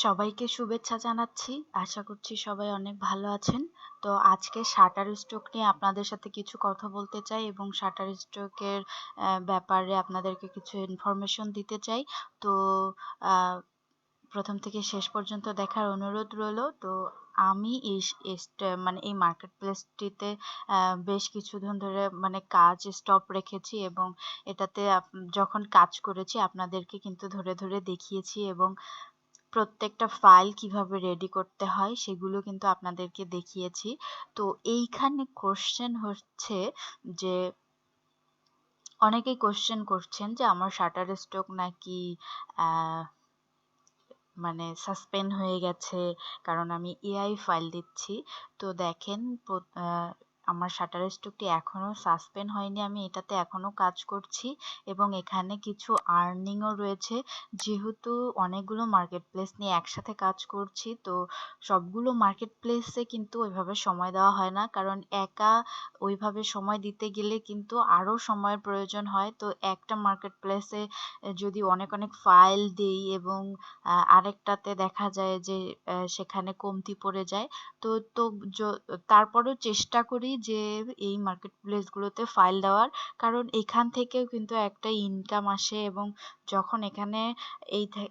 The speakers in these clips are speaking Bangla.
সবাইকে শুভেচ্ছা জানাচ্ছি। আশা করছি সবাই অনেক ভালো আছেন। তো আজকে শাটার স্টক নিয়ে আপনাদের সাথে কিছু কথা বলতে চাই এবং শাটার স্টকের ব্যাপারে আপনাদেরকে কিছু ইনফরমেশন দিতে চাই। তো আ ১ম থেকে শেষ পর্যন্ত দেখার অনুরোধ রইলো। তো আমি এই স এস্ট মানে এই মার্কেট প্লেসটিতে বেশ কিছুদিন ধরে মানে কাজ স্টপ রেখেছি এবং এটাতে যখন কাজ করেছি আপনাদেরকে কিন্তু ধরে, ধরে দেখিয়েছি এবং প্রত্যেকটা ফাইল কিভাবে রেডি করতে হয় সেগুলো কিন্তু আপনাদেরকে দেখিয়েছি। তো এইখানে কোয়েশ্চেন হচ্ছে যে অনেকেই কোয়েশ্চেন করছেন যে আমার শাটার স্টক নাকি আ মানে সাসপেন্ড হয়ে গেছে কারণ আমি এআই ফাইল দিচ্ছি। তো দেখেন আমার শাটার স্টকটি এখনো সাসপেন্ড হয়নি। আমি এটাতে এখনো কাজ করছি এবং এখানে কিছু আর্নিংও রয়েছে। যেহেতু অনেকগুলো মার্কেট প্লেস নিয়ে একসাথে কাজ করছি, তো সবগুলো মার্কেট প্লেসে কিন্তু ওইভাবে সময় দেওয়া হয় না। কারণ একা ওইভাবে সময় দিতে গেলে কিন্তু আরো সময়ের প্রয়োজন হয়। তো একটা মার্কেট প্লেসে যদি অনেক, অনেক ফাইল দেই এবং আরেকটাতে দেখা যায় যে সেখানে কমতি পড়ে যায়। তো তো য তারপরেও চেষ্টা করি যে এই মার্কেট প্লেস গুলোতে ফাইল দেওয়ার। কারণ এখান থেকেও কিন্তু একটা ইনকাম আসে এবং যখন এখানে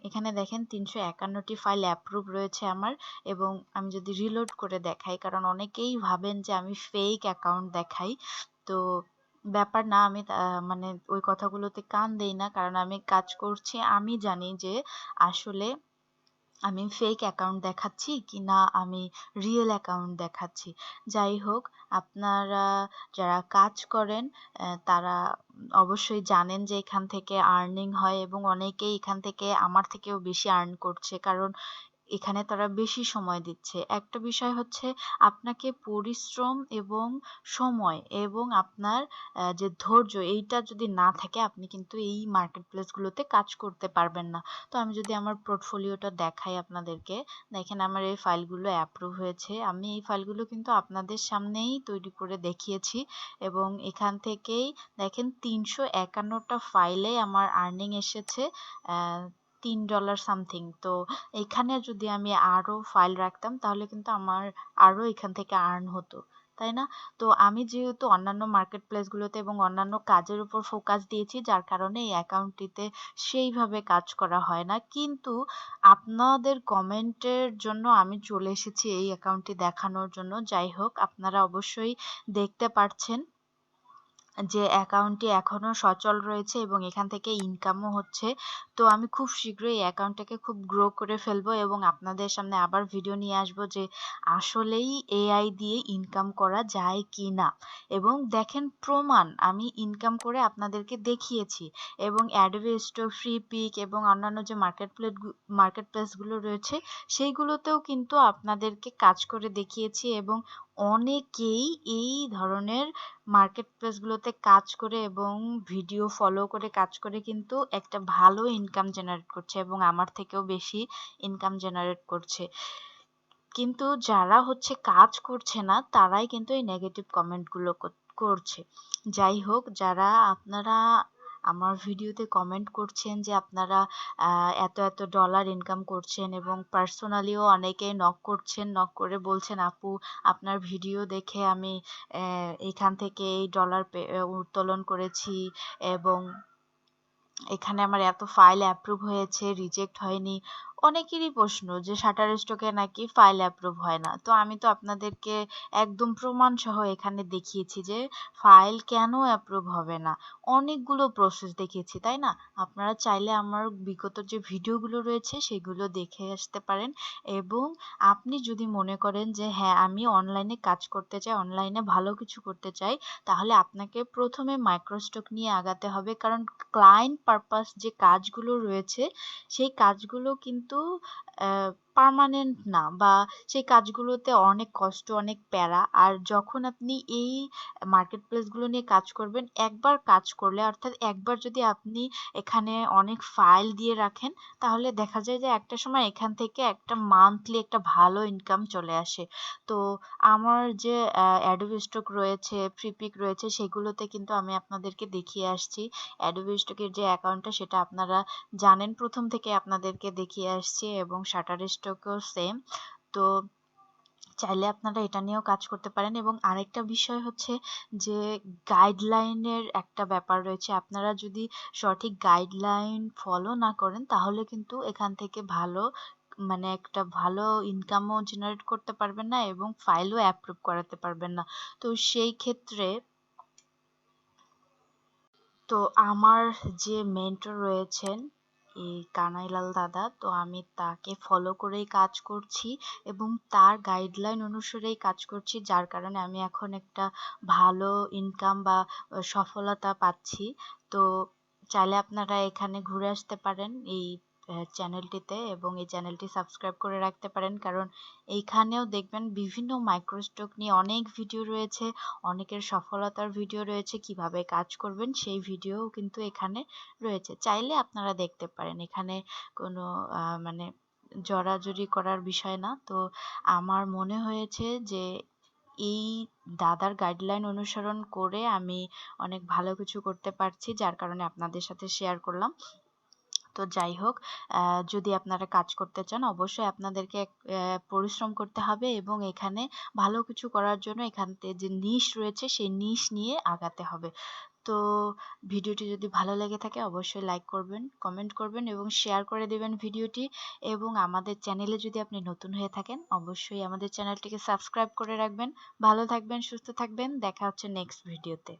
এখানে দেখেন ৩৫১ টি ফাইল অ্যাপ্রুভ রয়েছে আমার এবং আমি যদি রিলোড করে দেখাই কারণ অনেকেই ভাবেন যে আমি ফেক অ্যাকাউন্ট দেখাই। তো ব্যাপার না আমি মানে ওই কথাগুলোতে কান দেই না। কারণ আমি কাজ করছি। আমি জানি যে আসলে আমি ফেক অ্যাকাউন্ট দেখাচ্ছি কিনা আমি রিয়েল অ্যাকাউন্ট দেখাচ্ছি। যাই হোক, আপনারা যারা কাজ করেন তারা অবশ্যই জানেন যে এখান থেকে আর্নিং হয় এবং অনেকেই এখান থেকে আমার থেকেও বেশি আর্ন করছে। কারণ এখানে তারা বেশি সময় দিচ্ছে। একটা বিষয় হচ্ছে আপনাকে পরিশ্রম এবং সময় এবং আপনার যে ধৈর্য এইটা যদি না থাকে আপনি কিন্তু এই মার্কেট প্লেস গুলোতে কাজ করতে পারবেন না। তো আমি যদি আমার পোর্টফোলিওটা দেখাই আপনাদেরকে, দেখেন আমার এই ফাইলগুলো অ্যাপ্রুভ হয়েছে। আমি এই ফাইলগুলো কিন্তু আপনাদের সামনেই তৈরি করে দেখিয়েছি এবং এখান থেকেই দেখেন ৩৫১ টা ফাইলে আমার আর্নিং এসেছে $৩ সামথিং। তো এখানে যদি আমি আরো ফাইল রাখতাম তাহলে কিন্তু আমার আরো এখান থেকে আর্ন হতো। তাই না? তো আমি যেহেতু অন্যান্য মার্কেট প্লেস গুলোতে এবং অন্যান্য কাজের উপর ফোকাস দিয়েছি যার কারণে এই অ্যাকাউন্টটিতে সেইভাবে কাজ করা হয় না। কিন্তু আপনাদের কমেন্টের জন্য আমি চলে এসেছি এই অ্যাকাউন্টটি দেখানোর জন্য। যাই হোক আপনারা অবশ্যই দেখতে পারছেন যে অ্যাকাউন্টটি এখনো সচল রয়েছে এবং এখান থেকে ইনকামও হচ্ছে। তো আমি খুব শীঘ্রই এই অ্যাকাউন্টটাকে খুব গ্রো করে ফেলবো এবং আপনাদের সামনে আবার ভিডিও নিয়ে আসবো যে আসলেই এআই দিয়ে ইনকাম করা যায় কিনা। এবং দেখেন প্রমাণ আমি ইনকাম করে আপনাদেরকে দেখিয়েছি এবং Adobe Stock, Freepik এবং অন্যান্য যে মার্কেট প্লেস গুলো রয়েছে সেইগুলোতেও কিন্তু আপনাদেরকে কাজ করে দেখিয়েছি এবং অনেকেই এই ধরনের মার্কেট প্লেস গুলোতে কাজ করে এবং ভিডিও ফলো করে কাজ করে কিন্তু একটা ভালো ইনকাম জেনারেট করছে এবং আমার থেকেও বেশি ইনকাম জেনারেট করছে। কিন্তু যারা হচ্ছে কাজ করছে না তারাই কিন্তু এই নেগেটিভ কমেন্ট গুলো করছে। যাই হোক যারা আপনারা আমার ভিডিওতে কমেন্ট করছেন যে আপনারা এত, এত ডলার ইনকাম করছেন এবং পার্সোনালিও অনেকেই নক করছেন। নক করে বলছেন, "আপু আপনার ভিডিও দেখে আমি এখান থেকে এই ডলার উত্তোলন করেছি এবং এখানে আমার এত ফাইল অ্যাপ্রুভ হয়েছে, রিজেক্ট হয়নি।" অনেকেরই প্রশ্ন যে শাটার স্টকে নাকি ফাইল অ্যাপ্রুভ হয় না। তো আমি তো আপনাদেরকে একদম প্রমাণ সহ এখানে দেখিয়েছি যে ফাইল কেন অ্যাপ্রুভ হবে না। অনেকগুলো প্রসেস দেখিয়েছি, তাই না? আপনারা চাইলে আমার বিগত যে ভিডিওগুলো রয়েছে সেগুলো দেখে আসতে পারেন এবং আপনি যদি মনে করেন যে হ্যাঁ, আমি অনলাইনে কাজ করতে চাই, অনলাইনে ভালো কিছু করতে চাই, তাহলে আপনাকে ১ম এ মাইক্রোস্টক নিয়ে আগাতে হবে। কারণ ক্লায়েন্ট পারপাস যে কাজগুলো রয়েছে সেই কাজগুলো কিন্তু পার্মানেন্ট না, বা সেই কাজগুলোতে অনেক কষ্ট, অনেক প্যারা। আর যখন আপনি এই মার্কেট প্লেসগুলো নিয়ে কাজ করবেন, একবার কাজ করলে অর্থাৎ একবার যদি আপনি এখানে অনেক ফাইল দিয়ে রাখেন, তাহলে দেখা যায় যে একটা সময় এখান থেকে একটা মান্থলি একটা ভালো ইনকাম চলে আসে। তো আমার যে Adobe Stock রয়েছে, Freepik রয়েছে, সেগুলোতে কিন্তু আমি আপনাদেরকে দেখিয়ে আসছি। Adobe Stock এর যে অ্যাকাউন্টটা সেটা আপনারা জানেন, ১ম থেকে আপনাদেরকে দেখিয়ে আসছি, এবং Shutterstock ও সেম। তো চাইলে আপনারা এটা নিয়েও কাজ করতে পারেন। এবং আরেকটা বিষয় হচ্ছে যে গাইডলাইনের একটা ব্যাপার রয়েছে। আপনারা যদি সঠিক গাইডলাইন ফলো না করেন, তাহলে কিন্তু এখান থেকে ভালো, মানে একটা ভালো ইনকামও জেনারেট করতে পারবেন না, এবং ফাইলও অ্যাপ্রুভ করাতে পারবেন না। তো সেই ক্ষেত্রে তো আমার যে মেন্টর রয়েছেন, এই কানাইলাল দাদা, তো আমি তাকে ফলো করেই কাজ করছি এবং তার গাইডলাইন অনুসারেই কাজ করছি, যার কারণে আমি এখন একটা ভালো ইনকাম বা সফলতা পাচ্ছি। তো চাইলে আপনারা এখানে ঘুরে আসতে পারেন এই চ্যানেলটিতে, এবং এই চ্যানেলটি সাবস্ক্রাইব করে রাখতে পারেন, কারণ এইখানেও দেখবেন বিভিন্ন মাইক্রোস্টক নিয়ে অনেক ভিডিও রয়েছে, অনেকের সফলতার ভিডিও রয়েছে, কিভাবে কাজ করবেন সেই ভিডিও কিন্তু এখানে রয়েছে, চাইলে আপনারা দেখতে পারেন। এখানে কোনো মানে জড়াজড়ি করার বিষয় না। তো আমার মনে হয়েছে যে এই দাদার গাইডলাইন অনুসরণ করে আমি অনেক ভালো কিছু করতে পারছি, যার কারণে আপনাদের সাথে শেয়ার করলাম। তো যাই হোক, যদি আপনারা কাজ করতে চান, অবশ্যই আপনাদেরকে পরিশ্রম করতে হবে, এবং এখানে ভালো কিছু করার জন্য এখানে যে নিশ রয়েছে সেই নিশ নিয়ে আগাতে হবে। তো ভিডিওটি যদি ভালো লেগে থাকে, অবশ্যই লাইক করবেন, কমেন্ট করবেন এবং শেয়ার করে দেবেন ভিডিওটি। এবং আমাদের চ্যানেলে যদি আপনি নতুন হয়ে থাকেন, অবশ্যই আমাদের চ্যানেলটিকে সাবস্ক্রাইব করে রাখবেন। ভালো থাকবেন, সুস্থ থাকবেন, দেখা হচ্ছে নেক্সট ভিডিওতে।